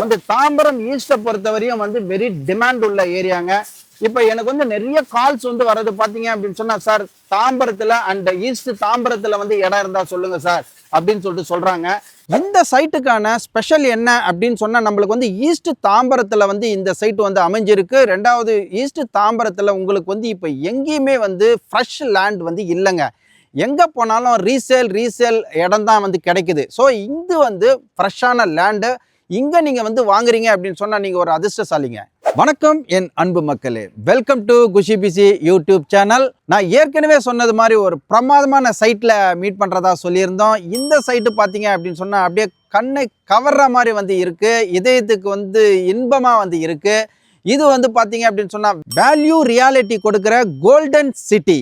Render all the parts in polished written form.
வந்து தாம்பரம் ஈஸ்ட பொறுத்தவரையும் வந்து வெரி டிமாண்ட் உள்ள ஏரியாங்க. இப்ப எனக்கு வந்து நிறைய கால்ஸ் வந்து வர்றது பாத்தீங்க அப்படின்னு சொன்னா, சார் தாம்பரத்துல அண்ட் ஈஸ்ட் தாம்பரத்துல வந்து இடம் இருந்தா சொல்லுங்க சார் அப்படின்னு சொல்லிட்டு சொல்றாங்க. இந்த சைட்டுக்கான ஸ்பெஷல் என்ன அப்படின்னு சொன்னா, நம்மளுக்கு வந்து ஈஸ்ட் தாம்பரத்துல வந்து இந்த சைட் வந்து அமைஞ்சிருக்கு. ரெண்டாவது ஈஸ்ட் தாம்பரத்துல உங்களுக்கு வந்து இப்ப எங்கேயுமே வந்து ஃப்ரெஷ் லேண்ட் வந்து இல்லைங்க. எங்க போனாலும் ரீசேல் இடம் தான் வந்து கிடைக்குது. ஸோ இது வந்து ஃப்ரெஷ்ஷான லேண்டு. இங்க நீங்க வந்து வாங்குறீங்க அப்படின்னு சொன்னா நீங்க ஒரு அதிர்ஷ்டசாலிங்க. வணக்கம் என் அன்பு மக்களே, welcome to Khushi PC YouTube channel. நான் ஏற்கனவே சொன்னது மாதிரி ஒரு பிரமாதமான சைட்ல மீட் பண்றதா சொல்லியிருந்தோம். இந்த சைட்டு பாத்தீங்க அப்படின்னு சொன்னா அப்படியே கண்ணை கவர்ற மாதிரி வந்து இருக்கு, இதயத்துக்கு வந்து இன்பமா வந்து இருக்கு. இது வந்து பாத்தீங்க அப்படின்னு சொன்னா வேல்யூ ரியாலிட்டி கொடுக்கிற கோல்டன் சிட்டி.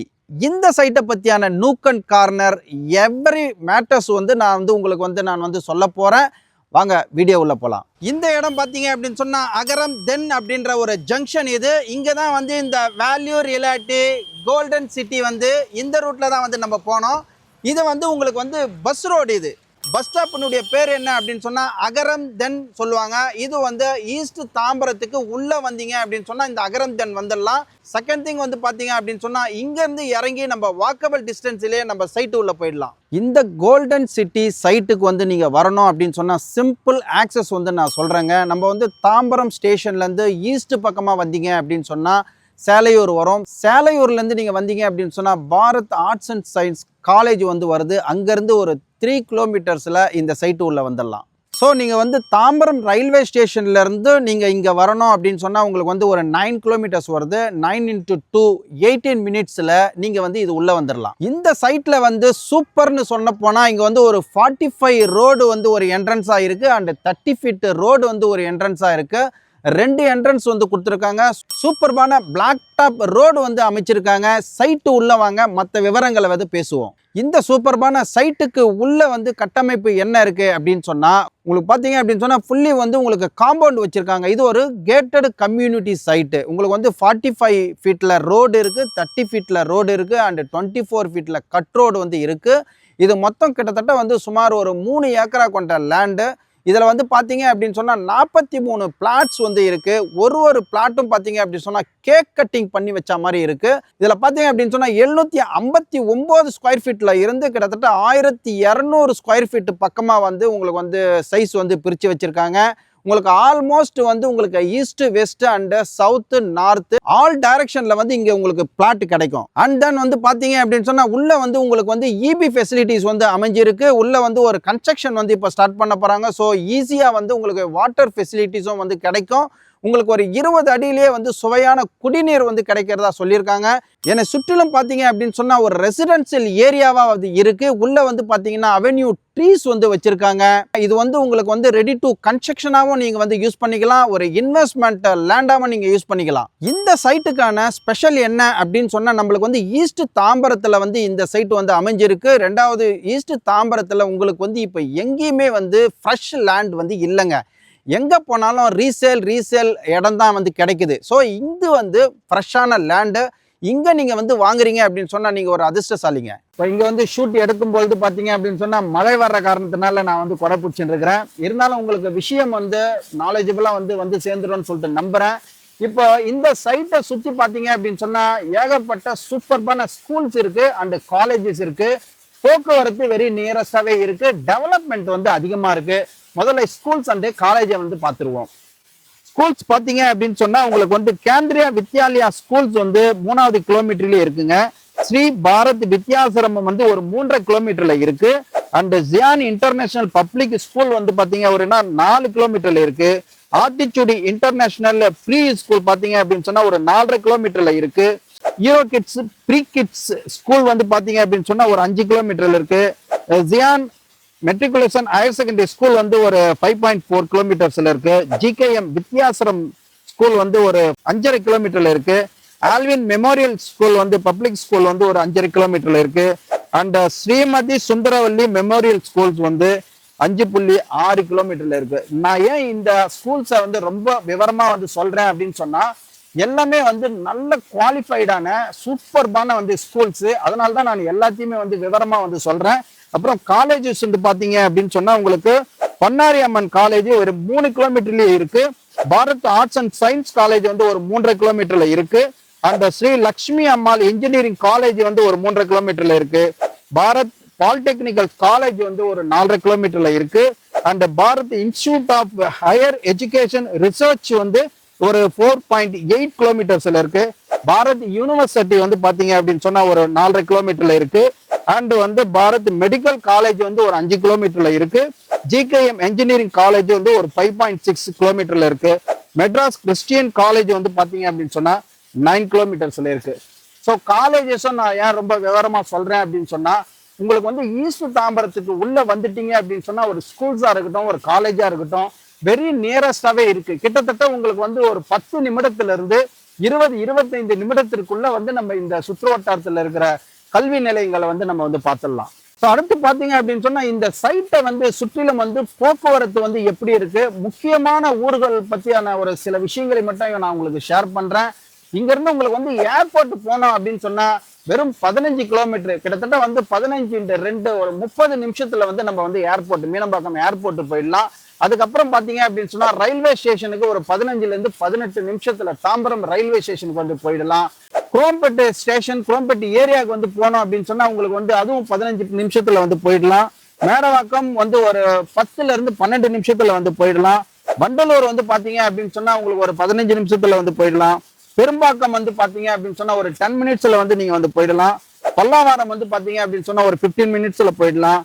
இந்த சைட்டை பத்தியான nook and corner every matters வந்து நான் உங்களுக்கு சொல்ல போறேன். வாங்க வீடியோ உள்ள போலாம். இந்த இடம் பாத்தீங்க அப்படின்னு சொன்னா அகரம் தென் அப்படின்ற ஒரு ஜங்ஷன். இது இங்க தான் வந்து இந்த வேல்யூ ரியாலிட்டி கோல்டன் சிட்டி வந்து இந்த ரூட்ல தான் வந்து நம்ம போனோம். இது வந்து உங்களுக்கு வந்து பஸ் ரோடு. இது பஸ் ஸ்டாப்பினுடைய பேர் என்ன அப்படின்னு சொன்னா அகரம் தென் சொல்லுவாங்க. இது வந்து ஈஸ்ட் தாம்பரத்துக்கு உள்ள வந்தீங்க அப்படின்னு சொன்னா இந்த அகரம் தென் வந்துடலாம். செகண்ட் திங் வந்து பாத்தீங்க அப்படின்னு சொன்னா இங்க இருந்து இறங்கி நம்ம வாக்கபிள் டிஸ்டன்ஸ்லயே நம்ம சைட்டு உள்ள போயிடலாம். இந்த கோல்டன் சிட்டி சைட்டுக்கு வந்து நீங்க வரணும் அப்படின்னு சொன்னா சிம்பிள் ஆக்சஸ் வந்து நான் சொல்றேங்க. நம்ம வந்து தாம்பரம் ஸ்டேஷன்ல இருந்து ஈஸ்ட் பக்கமா வந்தீங்க அப்படின்னு சொன்னா சேலையூர் வரும். சேலையூர்லேருந்து நீங்கள் வந்தீங்க அப்படின்னு சொன்னால் Bharat arts and science college வந்து வருது. அங்கேருந்து ஒரு 3 கிலோமீட்டர்ஸில் இந்த சைட்டு உள்ள வந்துடலாம். ஸோ நீங்கள் வந்து தாம்பரம் ரயில்வே ஸ்டேஷன்லேருந்து நீங்கள் இங்கே வரணும் அப்படின்னு சொன்னால் உங்களுக்கு வந்து ஒரு 9 கிலோமீட்டர்ஸ் வருது. 9 × 2 18 மினிட்ஸில் நீங்கள் வந்து இது உள்ளே வந்துடலாம். இந்த சைட்டில் வந்து சூப்பர்னு சொன்ன போனால் இங்கே வந்து ஒரு 45 ரோடு வந்து ஒரு என்ட்ரன்ஸாக இருக்குது அண்ட் 30 ஃபீட் ரோடு வந்து ஒரு என்ட்ரன்ஸாக இருக்குது. 2 என்ட்ரன்ஸ் வந்து கொடுத்துருக்காங்க. சூப்பர்பான பிளாக் டாப் ரோடு வந்து அமைச்சிருக்காங்க. சைட்டு உள்ள வாங்க, மற்ற விவரங்களை வந்து பேசுவோம். இந்த சூப்பர்பான சைட்டுக்கு உள்ள வந்து கட்டமைப்பு என்ன இருக்கு அப்படின்னு சொன்னா உங்களுக்கு பாத்தீங்க அப்படின்னு சொன்னா ஃபுல்லி வந்து உங்களுக்கு காம்பவுண்ட் வச்சிருக்காங்க. இது ஒரு கேட்டட் கம்யூனிட்டி சைட்டு. உங்களுக்கு வந்து 45 ஃபீட்ல ரோடு இருக்கு, 30 ஃபீட்ல ரோடு இருக்கு அண்ட் 24 ஃபீட்ல கட் ரோடு வந்து இருக்கு. இது மொத்தம் கிட்டத்தட்ட வந்து சுமார் ஒரு 3 ஏக்கரா கொண்ட லேண்டு. இதில் வந்து பார்த்தீங்க அப்படின்னு சொன்னால் 43 பிளாட்ஸ் வந்து இருக்குது. ஒரு பிளாட்டும் பார்த்தீங்க அப்படின்னு சொன்னால் கேக் கட்டிங் பண்ணி வச்ச மாதிரி இருக்குது. இதில் பார்த்தீங்க அப்படின்னு சொன்னால் 759 ஸ்கொயர் ஃபீட்டில் இருந்து கிட்டத்தட்ட 1200 ஸ்கொயர் ஃபீட் பக்கமாக வந்து உங்களுக்கு வந்து சைஸ் வந்து பிரித்து வச்சுருக்காங்க. உங்களுக்கு ஆல்மோஸ்ட் வந்து உங்களுக்கு east west and south north all டைரக்ஷன்ல வந்து இங்க உங்களுக்கு பிளாட் கிடைக்கும். அண்ட் தென் வந்து பாத்தீங்க அப்படின்னு சொன்னா உள்ள வந்து உங்களுக்கு வந்து இபி ஃபெசிலிட்டிஸ் வந்து அமைஞ்சிருக்கு. உள்ள வந்து ஒரு கன்ஸ்ட்ரக்ஷன் வந்து இப்போ ஸ்டார்ட் பண்ண போறாங்க. ஸோ ஈஸியா வந்து உங்களுக்கு வாட்டர் ஃபெசிலிட்டிஸும் வந்து கிடைக்கும். உங்களுக்கு ஒரு 20 அடியிலேயே வந்து சுவையான குடிநீர் வந்து கிடைக்கிறதா சொல்லியிருக்காங்க. என்னை சுற்றிலும் பார்த்தீங்க அப்படின்னு சொன்னால் ஒரு ரெசிடென்சியல் ஏரியாவா வந்து இருக்கு. உள்ள வந்து பார்த்தீங்கன்னா அவென்யூ ட்ரீஸ் வந்து வச்சிருக்காங்க. இது வந்து உங்களுக்கு வந்து ரெடி டு கன்ஸ்ட்ரக்ஷனாகவும் நீங்கள் வந்து யூஸ் பண்ணிக்கலாம், ஒரு இன்வெஸ்ட்மெண்ட் லேண்டாகவும் நீங்கள் யூஸ் பண்ணிக்கலாம். இந்த சைட்டுக்கான ஸ்பெஷல் என்ன அப்படின்னு சொன்னால் நம்மளுக்கு வந்து ஈஸ்ட் தாம்பரத்தில் வந்து இந்த சைட் வந்து அமைஞ்சிருக்கு. ரெண்டாவது ஈஸ்ட் தாம்பரத்தில் உங்களுக்கு வந்து இப்போ எங்கேயுமே வந்து ஃப்ரெஷ் லேண்ட் வந்து இல்லைங்க. எங்கே போனாலும் ரீசேல் இடம் தான் வந்து கிடைக்குது. ஸோ இது வந்து ஃப்ரெஷ்ஷான லேண்டு. இங்கே நீங்கள் வந்து வாங்குறீங்க அப்படின்னு சொன்னால் நீங்கள் ஒரு அதிர்ஷ்டசாலிங்க. இப்போ இங்கே வந்து ஷூட் எடுக்கும்பொழுது பார்த்தீங்க அப்படின்னு சொன்னால் மழை வர்ற காரணத்தினால நான் வந்து கொடை பிடிச்சிட்டு இருக்கிறேன். இருந்தாலும் உங்களுக்கு விஷயம் வந்து நாலேஜபிளாக வந்து சேர்ந்துரும்னு சொல்லிட்டு நம்புகிறேன். இப்போ இந்த சைட்டை சுற்றி பார்த்தீங்க அப்படின்னு சொன்னால் ஏகப்பட்ட சூப்பர்பான ஸ்கூல்ஸ் இருக்குது அண்ட் காலேஜஸ் இருக்குது. போக்குவரத்து வெரி நியரஸ்டாகவே இருக்குது. டெவலப்மெண்ட் வந்து அதிகமாக இருக்குது. முதல்ல ஸ்கூல்ஸ் அண்ட் காலேஜை வந்து பார்த்துருவோம். ஸ்கூல்ஸ் பார்த்தீங்க அப்படின்னு சொன்னா உங்களுக்கு வந்து கேந்திரியா வித்யாலயா ஸ்கூல்ஸ் வந்து 3வது கிலோமீட்டர்லயே இருக்குங்க. ஸ்ரீ பாரத் வித்யாசிரமம் வந்து ஒரு 3.5 கிலோமீட்டர்ல இருக்கு. And Ziyan international public school வந்து பாத்தீங்க அப்படின்னா 4 கிலோமீட்டர்ல இருக்கு. ஆர்டிச்சூடி இன்டர்நேஷனல் ப்ரீ ஸ்கூல் பாத்தீங்க அப்படின்னு சொன்னா ஒரு 4.5 கிலோமீட்டர்ல இருக்கு. ஈரோ கிட்ஸ் ப்ரீ கிட்ஸ் ஸ்கூல் வந்து பாத்தீங்க அப்படின்னு சொன்னா ஒரு 5 கிலோமீட்டர்ல இருக்கு. Ziyan matriculation higher secondary school வந்து ஒரு 5.4 கிலோமீட்டர்ஸ்ல இருக்கு. ஜிகேஎம் வித்யாசிரம் ஸ்கூல் வந்து ஒரு 5.5 கிலோமீட்டர்ல இருக்கு. ஆல்வின் மெமோரியல் ஸ்கூல் வந்து பப்ளிக் ஸ்கூல் வந்து ஒரு 5.5 கிலோமீட்டர்ல இருக்கு. And Shrimathi Sundaravalli memorial schools வந்து 5.6 கிலோமீட்டர்ல இருக்கு. நான் ஏன் இந்த ஸ்கூல்ஸை வந்து ரொம்ப விவரமா வந்து சொல்றேன் அப்படின்னு சொன்னா எல்லாமே வந்து நல்ல குவாலிஃபைடான சூப்பர்பான வந்து ஸ்கூல்ஸ். அதனால தான் நான் எல்லாத்தையுமே வந்து விவரமா வந்து சொல்றேன். அப்புறம் காலேஜஸ் வந்து பாத்தீங்க அப்படின்னு சொன்னா உங்களுக்கு பண்ணாரி அம்மன் காலேஜ் ஒரு 3 கிலோமீட்டர்லயே இருக்கு. Bharat arts and science college வந்து ஒரு 3.5 கிலோமீட்டர்ல இருக்கு. அந்த ஸ்ரீ லட்சுமி அம்மாள் இன்ஜினியரிங் காலேஜ் வந்து ஒரு 3.5 கிலோமீட்டர்ல இருக்கு. பாரத் பாலிடெக்னிக்கல் காலேஜ் வந்து ஒரு 4.5 கிலோமீட்டர்ல இருக்கு. And Bharat institute of higher education research வந்து ஒரு 4.8 கிலோமீட்டர்ஸ்ல இருக்கு. பாரத் யூனிவர்சிட்டி வந்து பாத்தீங்க அப்படின்னு சொன்னா ஒரு 4.5 கிலோமீட்டர்ல இருக்கு. அண்ட் வந்து பாரத் மெடிக்கல் காலேஜ் வந்து ஒரு 5 கிலோமீட்டர்ல இருக்கு. ஜிகேஎம் என்ஜினியரிங் காலேஜ் வந்து ஒரு 5.6 கிலோமீட்டர்ல இருக்கு. மெட்ராஸ் கிறிஸ்டியன் காலேஜ் வந்து பாத்தீங்க அப்படின்னு சொன்னா 9 கிலோமீட்டர்ஸ்ல இருக்கு. ஸோ காலேஜஸும் நான் ஏன் ரொம்ப விவரமா சொல்றேன் அப்படின்னு சொன்னா, உங்களுக்கு வந்து ஈஸ்ட் தாம்பரத்துக்கு உள்ள வந்துட்டீங்க அப்படின்னு சொன்னா ஒரு ஸ்கூல்ஸா இருக்கட்டும், ஒரு காலேஜா இருக்கட்டும், வெரி நியரஸ்டாவே இருக்கு. கிட்டத்தட்ட உங்களுக்கு வந்து ஒரு 10 நிமிடத்துல இருந்து 20-25 நிமிடத்திற்குள்ள வந்து நம்ம இந்த சுற்று வட்டாரத்துல இருக்கிற கல்வி நிலையங்களை வந்து நம்ம வந்து பார்த்துடலாம். ஸோ அடுத்து பாத்தீங்க அப்படின்னு சொன்னா இந்த சைட்டை வந்து சுற்றிலும் வந்து போக்குவரத்து வந்து எப்படி இருக்கு, முக்கியமான ஊர்கள் பத்தியான ஒரு சில விஷயங்களை மட்டும் நான் உங்களுக்கு ஷேர் பண்றேன். இங்க இருந்து உங்களுக்கு வந்து ஏர்போர்ட் போனோம் அப்படின்னு சொன்னா வெறும் 15 கிலோமீட்டர், கிட்டத்தட்ட வந்து 15x2 ஒரு 30 நிமிஷத்துல வந்து நம்ம வந்து ஏர்போர்ட், மீனம்பாக்கம் ஏர்போர்ட் போயிடலாம். அதுக்கப்புறம் பாத்தீங்க அப்படின்னு சொன்னா ரயில்வே ஸ்டேஷனுக்கு ஒரு 15ல இருந்து 18 நிமிஷத்துல தாம்பரம் ரயில்வே ஸ்டேஷனுக்கு வந்து போயிடலாம். குரோம்பேட்டு ஸ்டேஷன், குரோம்பேட்டு ஏரியாவுக்கு வந்து போனோம் அப்படின்னு சொன்னா உங்களுக்கு வந்து அதுவும் 15 நிமிஷத்துல வந்து போயிடலாம். மேடவாக்கம் வந்து ஒரு 10ல இருந்து 12 நிமிஷத்துல வந்து போயிடலாம். வண்டலூர் வந்து பாத்தீங்க அப்படின்னு சொன்னா உங்களுக்கு ஒரு 15 நிமிஷத்துல வந்து போயிடலாம். பெரும்பாக்கம் வந்து பாத்தீங்க அப்படின்னு சொன்னா ஒரு 10 மினிட்ஸ்ல வந்து நீங்க வந்து போயிடலாம். பல்லாவரம் வந்து பாத்தீங்க அப்படின்னு சொன்னா ஒரு 15 மினிட்ஸ்ல போயிடலாம்.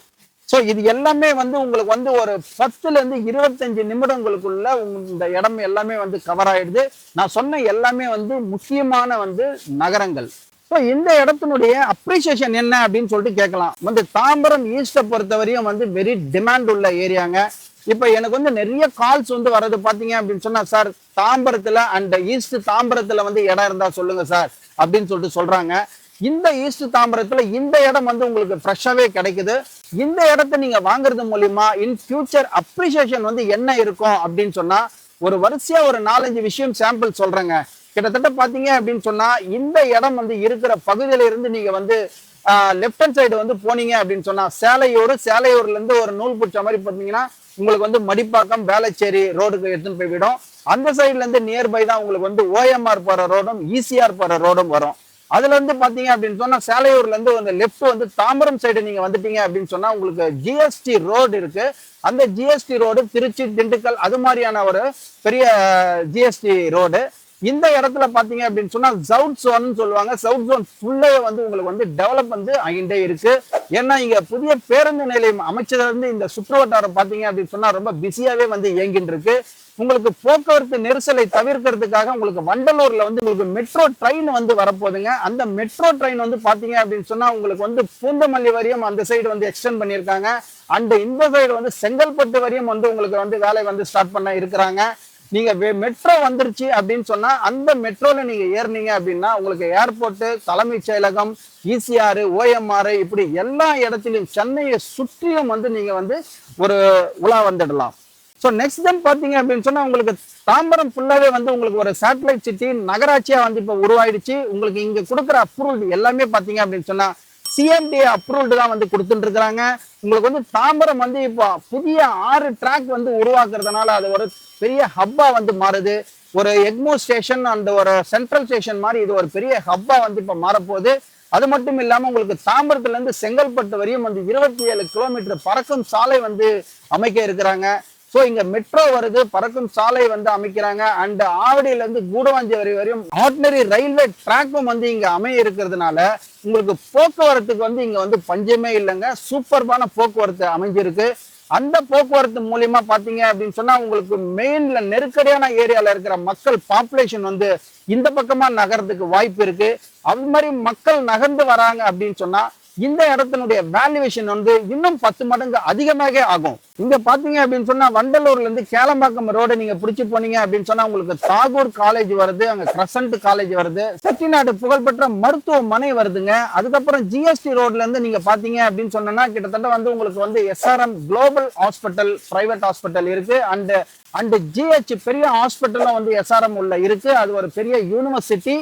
ஸோ இது எல்லாமே வந்து உங்களுக்கு வந்து ஒரு 10ல இருந்து 25 நிமிடங்களுக்குள்ள இந்த இடம் எல்லாமே வந்து கவர் ஆயிடுது. நான் சொன்ன எல்லாமே வந்து முக்கியமான வந்து நகரங்கள். ஸோ இந்த இடத்தினுடைய அப்ரிசியேஷன் என்ன அப்படின்னு சொல்லிட்டு கேட்கலாம். வந்து தாம்பரம் ஈஸ்ட்டை பொறுத்த வரையும் வந்து வெரி டிமாண்ட் உள்ள ஏரியாங்க. இப்ப எனக்கு வந்து நிறைய கால்ஸ் வந்து வர்றது பாத்தீங்க அப்படின்னு சொன்னா, சார் தாம்பரத்துல அண்ட் ஈஸ்ட் தாம்பரத்துல வந்து இடம் இருந்தா சொல்லுங்க சார் அப்படின்னு சொல்லிட்டு சொல்றாங்க. இந்த ஈஸ்ட் தாம்பரத்துல இந்த இடம் வந்து உங்களுக்கு ஃப்ரெஷ்ஷாவே கிடைக்குது. இந்த இடத்த நீங்க வாங்குறது மூலியமா இன் ஃபியூச்சர் அப்ரிசியேஷன் வந்து என்ன இருக்கும் அப்படின்னு சொன்னா, ஒரு வரிசையா ஒரு 4-5 விஷயம் சாம்பிள் சொல்றேங்க. கிட்டத்தட்ட பாத்தீங்க அப்படின்னு சொன்னா இந்த இடம் வந்து இருக்கிற பகுதியில இருந்து நீங்க வந்து லெஃப்ட் ஹேண்ட் சைடு வந்து போனீங்க அப்படின்னு சொன்னா சேலையூர்ல இருந்து ஒரு நூல் பிடிச்ச மாதிரி பார்த்தீங்கன்னா உங்களுக்கு வந்து மடிப்பாக்கம் வேளச்சேரி ரோடுக்கு எடுத்துன்னு போய்விடும். அந்த சைட்ல இருந்து நியர்பை தான் உங்களுக்கு வந்து OMR போற ரோடும் ECR போற ரோடும் வரும். அதுல இருந்து பாத்தீங்க அப்படின்னு சொன்னா சேலையூர்ல இருந்து அந்த லெஃப்ட் வந்து தாம்பரம் சைடு நீங்க வந்துட்டீங்க அப்படின்னு சொன்னா உங்களுக்கு GST ரோடு இருக்கு. அந்த GST ரோடு திருச்சி, திண்டுக்கல் அது மாதிரியான ஒரு பெரிய GST ரோடு. இந்த இடத்துல பாத்தீங்க அப்படின்னு சொன்னா சவுத் ஜோன் சொல்லுவாங்க. சவுத் ஜோன் ஃபுல்லே வந்து உங்களுக்கு வந்து டெவலப் வந்து ஆகிட்டே இருக்கு. ஏன்னா இங்க புதிய பேருந்து நிலையம் அமைச்சதுல இருந்து இந்த சுற்று வட்டாரம் பாத்தீங்க அப்படின்னு சொன்னா ரொம்ப பிஸியாவே வந்து இயங்கிட்டு இருக்கு. உங்களுக்கு போக்குவரத்து நெரிசலை தவிர்க்கிறதுக்காக உங்களுக்கு வண்டலூர்ல வந்து உங்களுக்கு மெட்ரோ ட்ரெயின் வந்து வரப்போகுதுங்க. அந்த மெட்ரோ ட்ரெயின் வந்து பாத்தீங்க அப்படின்னு சொன்னா உங்களுக்கு வந்து பூந்தமல்லி வரையும் அந்த சைடு வந்து எக்ஸ்டெண்ட் பண்ணியிருக்காங்க. அண்ட் இந்த சைடு வந்து செங்கல்பட்டு வரையும் வந்து உங்களுக்கு வந்து வேலை வந்து ஸ்டார்ட் பண்ண இருக்கிறாங்க. நீங்க மெட்ரோ வந்துருச்சு அப்படின்னு சொன்னா அந்த மெட்ரோல நீங்க ஏறினீங்க அப்படின்னா உங்களுக்கு ஏர்போர்ட், தலைமைச் செயலகம், ECR, OMR இப்படி எல்லா இடத்திலும் சென்னையை சுற்றியும் வந்து நீங்க வந்து ஒரு உலா வந்துடலாம். ஸோ நெக்ஸ்ட் தென் பாத்தீங்க அப்படின்னு சொன்னா உங்களுக்கு தாம்பரம் ஃபுல்லாவே வந்து உங்களுக்கு ஒரு சேட்டலைட் சிட்டி நகராட்சியா வந்து இப்போ உருவாயிடுச்சு. உங்களுக்கு இங்க கொடுக்குற அப்ரூவல் எல்லாமே பாத்தீங்க அப்படின்னு சொன்னா CMDA அப்ரூவ்டு தான் வந்து கொடுத்துட்டு இருக்கிறாங்க. உங்களுக்கு வந்து தாம்பரம் வந்து இப்போ புதிய 6 ட்ராக் வந்து உருவாக்குறதுனால அது ஒரு பெரிய ஹப்பா வந்து மாறுது. ஒரு எக்மோ ஸ்டேஷன் அண்ட் ஒரு சென்ட்ரல் ஸ்டேஷன் மாதிரி இது ஒரு பெரிய ஹப்பா வந்து இப்போ மாறப்போகுது. அது மட்டும் இல்லாம உங்களுக்கு தாம்பரத்துல இருந்து செங்கல்பட்டு வரையும் வந்து 27 கிலோமீட்டர் பறக்கும் சாலை வந்து அமைக்க இருக்கிறாங்க. ஸோ இங்க மெட்ரோ வருது, பறக்கும் சாலை வந்து அமைக்கிறாங்க. அண்ட் ஆவடியில இருந்து கூடவாஞ்சி வரையும் ஆர்டினரி ரயில்வே ட்ராக்கும் வந்து இங்க அமைய இருக்கிறதுனால உங்களுக்கு போக்குவரத்துக்கு வந்து இங்க வந்து பஞ்சமே இல்லைங்க. சூப்பர்பான போக்குவரத்து அமைஞ்சிருக்கு. அந்த போக்குவரத்து மூலியமா பாத்தீங்க அப்படின்னு சொன்னா உங்களுக்கு மெயின்ல நெருக்கடியான ஏரியால இருக்கிற மக்கள் பாப்புலேஷன் வந்து இந்த பக்கமா நகர்றதுக்கு வாய்ப்பு இருக்கு. அது மாதிரி மக்கள் நகர்ந்து வராங்க அப்படின்னு சொன்னா இந்த இடத்தினுடைய வேல்யூவேஷன் வந்து இன்னும் 10 மடங்கு அதிகமாக ஆகும். இங்க பாத்தீங்க அப்படின்னு சொன்னா வண்டலூர்ல இருந்து கேளம்பாக்கம் ரோடு நீங்க பிடிச்சு போனீங்க அப்படின்னு சொன்னா உங்களுக்கு தாகூர் காலேஜ் வருது, அங்க கிரசன்ட் காலேஜ் வருது, செட்டிநாடு புகழ்பெற்ற மருத்துவமனை வருதுங்க. அதுக்கப்புறம் GST ரோட்ல இருந்து நீங்க பாத்தீங்க அப்படின்னு சொன்னா கிட்டத்தட்ட வந்து உங்களுக்கு வந்து SRM global hospital private hospital இருக்கு. அண்ட் GH பெரிய ஹாஸ்பிட்டலும் வந்து SRM உள்ள இருக்கு. அது ஒரு பெரிய யூனிவர்சிட்டி.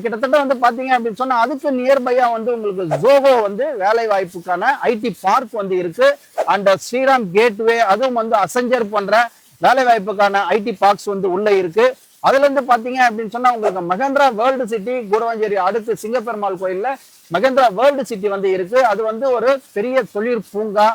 கிட்டத்தட்ட வந்து பாத்தீங்க அப்படின்னு சொன்னா அதுக்கு நியர்பையா வந்து உங்களுக்கு ஜோகோ வந்து வேலை வாய்ப்புக்கான IT பார்க் வந்து இருக்கு. அண்ட் ஸ்ரீராம் கேட்வே, அதுவும் வந்து அசெஞ்சர் பண்ற வேலை வாய்ப்புக்கான ஐடி பார்க்ஸ் வந்து உள்ள இருக்கு. அதுல இருந்து பாத்தீங்க அப்படின்னு சொன்னா உங்களுக்கு மகேந்திரா வேர்ல்டு சிட்டி கூடவாஞ்சேரி அடுத்து சிங்கப்பெருமாள் கோயில்ல மகேந்திரா வேர்ல்டு சிட்டி வந்து இருக்கு. அது வந்து ஒரு பெரிய தொழிற் பூங்கா,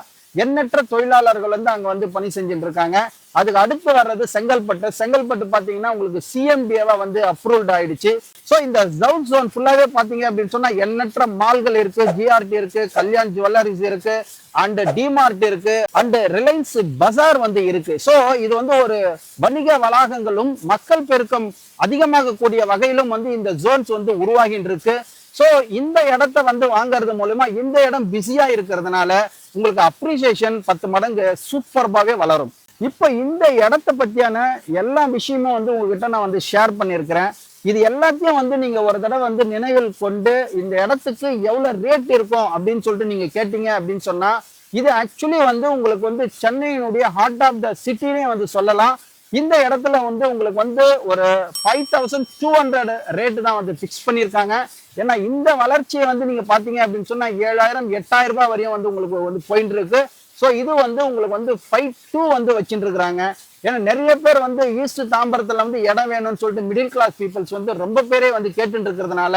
எண்ணற்ற தொழிலாளர்கள் வந்து அங்க வந்து பணி செஞ்சுட்டு இருக்காங்க. அதுக்கு அடுத்து வர்றது செங்கல்பட்டு பாத்தீங்கன்னா உங்களுக்கு சிஎம்டிஏவா வந்து அப்ரூவ்ட் ஆயிடுச்சு. ஸோ இந்த சவுத் ஜோன் ஃபுல்லாவே பாத்தீங்க அப்படின்னு சொன்னா எண்ணற்ற மால்கள் இருக்கு, ஜிஆர்டி இருக்கு, கல்யாண் ஜுவல்லரிஸ் இருக்கு, அண்ட் டிமார்ட் இருக்கு, அண்ட் ரிலையன்ஸ் பஜார் வந்து இருக்கு. ஸோ இது வந்து ஒரு வணிக வளாகங்களும் மக்கள் பெருக்கம் அதிகமாக கூடிய வகையிலும் வந்து இந்த ஜோன்ஸ் வந்து உருவாகிட்டு இருக்கு. ஸோ இந்த இடத்த வந்து வாங்குறது மூலமா இந்த இடம் பிஸியா இருக்கிறதுனால உங்களுக்கு அப்ரிசியேஷன் 10 மடங்கு சூப்பர்பாவே வளரும். இப்போ இந்த இடத்த பத்தியான எல்லா விஷயமும் வந்து உங்ககிட்ட நான் வந்து ஷேர் பண்ணியிருக்கிறேன். இது எல்லாத்தையும் வந்து நீங்க ஒரு தடவை வந்து நினைவில் கொண்டு இந்த இடத்துக்கு எவ்வளவு ரேட் இருக்கும் அப்படின்னு சொல்லிட்டு நீங்க கேட்டீங்க அப்படின்னு சொன்னா இது ஆக்சுவலி வந்து உங்களுக்கு வந்து சென்னையினுடைய ஹார்ட் ஆஃப் த சிட்டினே வந்து சொல்லலாம். இந்த இடத்துல வந்து உங்களுக்கு வந்து ஒரு 5200 ரேட்டு தான் வந்து ஃபிக்ஸ் பண்ணியிருக்காங்க. ஏன்னா இந்த வளர்ச்சியை வந்து நீங்க பாத்தீங்க அப்படின்னு சொன்னா 7000 8000 ரூபாய் வரையும் வந்து உங்களுக்கு வந்து போயிட்டு இருக்கு. ஸோ இது வந்து உங்களுக்கு வந்து 52 வந்து வச்சுட்டு இருக்கிறாங்க. ஏன்னா நிறைய பேர் வந்து ஈஸ்ட் தாம்பரத்துல வந்து இடம் வேணும்னு சொல்லிட்டு மிடில் கிளாஸ் பீப்புள்ஸ் வந்து ரொம்ப பேரே வந்து கேட்டுட்டு இருக்கிறதுனால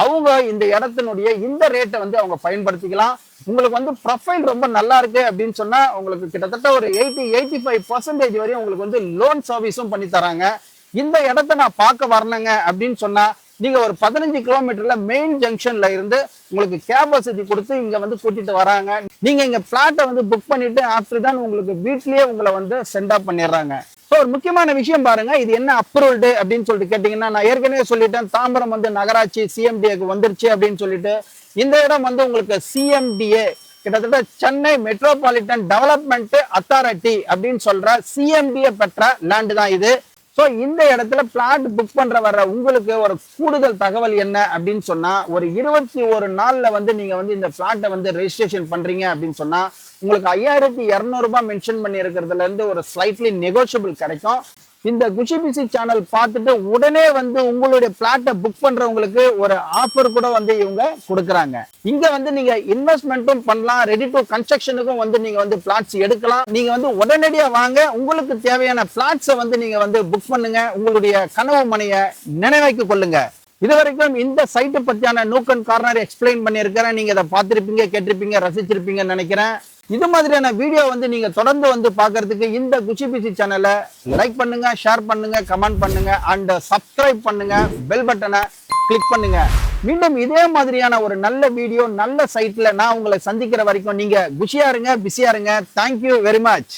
அவங்க இந்த இடத்தினுடைய இந்த ரேட்டை வந்து அவங்க பயன்படுத்திக்கலாம். உங்களுக்கு வந்து ப்ரொஃபைல் ரொம்ப நல்லா இருக்கு அப்படின்னு சொன்னா உங்களுக்கு கிட்டத்தட்ட ஒரு 80-85% வரையும் உங்களுக்கு வந்து லோன் சர்வீஸும் பண்ணி தராங்க. இந்த இடத்த நான் பார்க்க வரணுங்க அப்படின்னு சொன்னா நீங்க ஒரு 15 கிலோமீட்டர்ல மெயின் ஜங்ஷன்ல இருந்து உங்களுக்கு கேப் வசதி கொடுத்து இங்க வந்து கூட்டிட்டு வராங்க. நீங்க இங்க பிளாட்டை வந்து புக் பண்ணிட்டு ஆஃப்டர் தான் உங்களுக்கு வீட்லயே உங்களை வந்து சென்ட் ஆஃப் பண்ணிடுறாங்க. ஸோ ஒரு முக்கியமான விஷயம் பாருங்க, இது என்ன அப்ரூவ்டு அப்படின்னு சொல்லிட்டு கேட்டீங்கன்னா நான் ஏற்கனவே சொல்லிட்டேன், தாம்பரம் வந்து நகராட்சி சிஎம்டிஏக்கு வந்துருச்சு அப்படின்னு சொல்லிட்டு. இந்த இடம் வந்து உங்களுக்கு சிஎம்டிஏ கிட்டத்தட்ட சென்னை மெட்ரோபாலிட்டன் டெவலப்மெண்ட் அத்தாரிட்டி அப்படின்னு சொல்ற சிஎம்டிஏ பெற்ற லேண்ட் தான் இது. ஸோ இந்த இடத்துல பிளாட் புக் பண்ற வர்ற உங்களுக்கு ஒரு கூடுதல் தகவல் என்ன அப்படின்னு சொன்னா ஒரு 21 நாள்ல வந்து நீங்க வந்து இந்த பிளாட்டை வந்து ரெஜிஸ்ட்ரேஷன் பண்றீங்க அப்படின்னு சொன்னா உங்களுக்கு 5200 ரூபாய் மென்ஷன் பண்ணி இருக்கிறதுல இருந்து ஒரு ஸ்லைட்லி நெகோஷியபிள் கிடைக்கும். இந்த குஷி பிசி சேனல் பார்த்துட்டு உடனே வந்து உங்களுடைய பிளாட்டை புக் பண்றவங்களுக்கு ஒரு ஆஃபர் கூட வந்து இவங்க கொடுக்குறாங்க. இங்க வந்து நீங்க இன்வெஸ்ட்மெண்ட்டும் பண்ணலாம், ரெடி டு கன்ஸ்ட்ரக்ஷனுக்கும் வந்து நீங்க வந்து பிளாட்ஸ் எடுக்கலாம். நீங்க வந்து உடனடியா வாங்க, உங்களுக்கு தேவையான பிளாட்ஸை வந்து நீங்க வந்து புக் பண்ணுங்க, உங்களுடைய கனவு மனையை நினைவாக்கி கொள்ளுங்க. இதுவரைக்கும் இந்த சைட்டை பத்தியான நூக் அண்ட் கார்னர் எக்ஸ்பிளைன் பண்ணியிருக்கிறேன். நீங்க இதை பார்த்திருப்பீங்க, கேட்டிருப்பீங்க, ரசிச்சிருப்பீங்கன்னு நினைக்கிறேன். இது மாதிரியான வீடியோ வந்து நீங்க தொடர்ந்து வந்து பார்க்கிறதுக்கு இந்த குச்சி பிசி சேனலை லைக் பண்ணுங்க, ஷேர் பண்ணுங்க, கமெண்ட் பண்ணுங்க, அண்ட் சப்ஸ்கிரைப் பண்ணுங்க, பெல் பட்டனை கிளிக் பண்ணுங்க. மீண்டும் இதே மாதிரியான ஒரு நல்ல வீடியோ நல்ல சைட்ல நான் உங்களை சந்திக்கிற வரைக்கும் நீங்க குஷியா இருங்க, பிஸியா இருங்க. Thank you very much.